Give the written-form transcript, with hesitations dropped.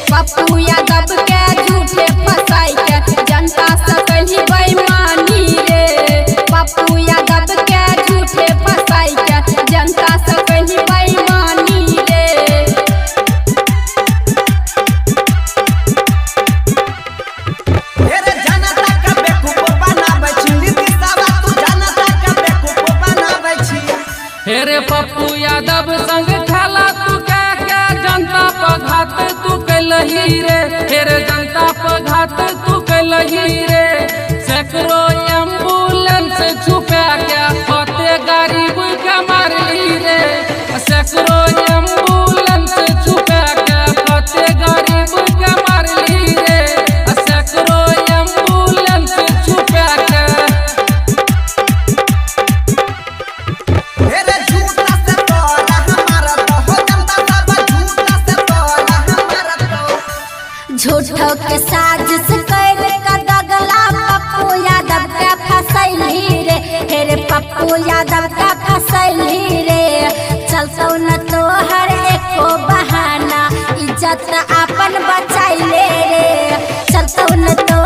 पप्पू यादव के झूठे फसाई के जनता से कही बेईमानी रे। पप्पू यादव के झूठे फसाई के जनता से कही बेईमानी रे। हेरे जनता के बेवकूफ बनाबै छी, नीतीश तू जनता के बेवकूफ बनाबै छी। हेरे पप्पू यादव संग खेला तू के जनता पर घात तू कैलही रे। हेरे जनता पर घात तू कैलही रे। सैकड़ों एम्बुलेंस छुपा के फते गरीब के मारली रे। सैकड़ों एम्बुलेंस छुपा के फते गरीब के मारली रे। सैकड़ों एम्बुलेंस छुपा के हेरे झूठा से तोला हमारा तो हो जनता सब झूठा से तोला हमारा तो। झूठों के साजिश कर का दगला पप्पू यादव के फसैली रे। हेरे पप्पू यादव के फसैली रे। चलतो न तो हर एको बहाना इज्जत अपन बचाइले रे। चलतो न तो